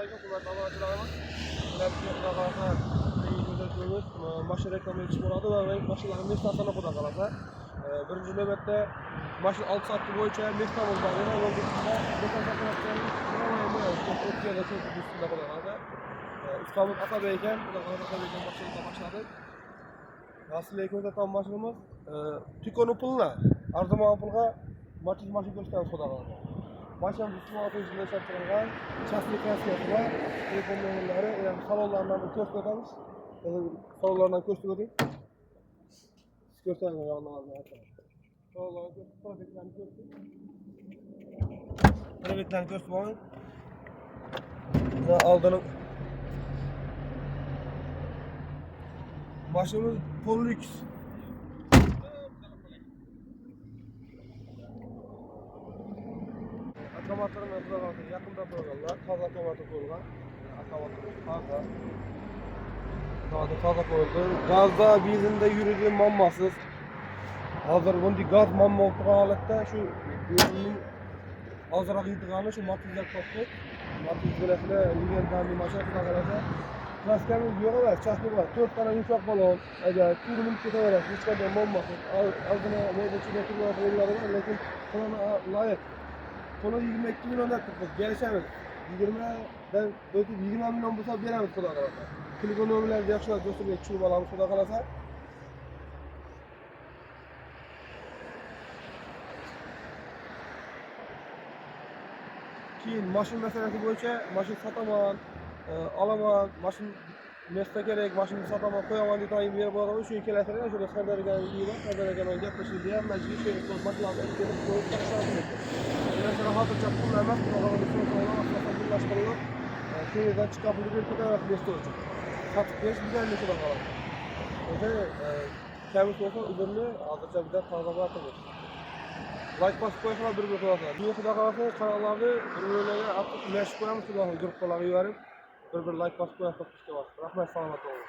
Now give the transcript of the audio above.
Assalamualaikum hurmatli obunachilarimiz. Bular xudo xolasa ko'rsatuvimiz mashina reklama etish bo'ladi va mashinalarning messasini xudo xolasa. Birinchi navbatda mashina 6 soat bo'yicha messamiz bor. Yana yo'lda ustamiz Atabek ekan, xudo xolasa Atabek mashinani boshladik. Asliga ko'rsatgan mashinamiz Tikoni pulni arzon pulga mashina ko'rsatamiz xudo xolasa. Maşinamız üstüne izinde çarptırılgan, şahsi kasiyeti var, telefon numaraları, yani salonlarından gösteririz. Salonlarından gösteririz. Siz gösterin ya Allah'ım arkadaşlar. Salonlarından gösterin. Trafiklerini gösterin. Aldığım maşinamız Pollux. Akamatlarını yapılan yakında koyuyorlar. Taze akamatı koyuyorlar. Akamatı taze koyuldu. Gazda bizinde yürüdüğü mammasız. Hazır bunu gaz mamma olduğu halde şu ürünün azırak yıldığını şu matrizler toplayıp matriz bölesine lineal bir maşa kullanılacak. Traskemiz yok ama çaşmı var. 4 tane yumuşak balon. Acayip ürünün kötü hiç kadar mammasız. Aldığına meyve çiğneti var. Lakin buna layık. Sonra 22 milyon attık, gelişemiz. 20'den 20 milyon bulsa veremiz kuda kalasa. Kligonomiler yaxşılar göstermek için balamız kuda kalasa. Keyin maşin meselesi boyunca maşin sataman, alaman, maşin mesle gerek, maşin sataman, koyaman diye tayın bir yer bulalım. Şu ülkelerine şöyle Sardaria'nın iyi var, Sardaria'nın yaklaşık diğer meclis şey maşinlerden gelip koyup çalışıyor. Mesela hazırca kullanmak, programın sonuna aslında birleştirilir. Köyden çıkabilir bir kadar mesle olacak. Satıp geç güzel mesle bakalım. Öte kemis olsa üzerine hazırca bir de taze var atılır. Like basıp koysalar bir koyarlar. Niye kuda kalırsa kanallarda ürünlerine atıp meşgul koyalım, gruplarına yuvarım. Bir like basıp koyarsak işte var. Rahmet salamat olun.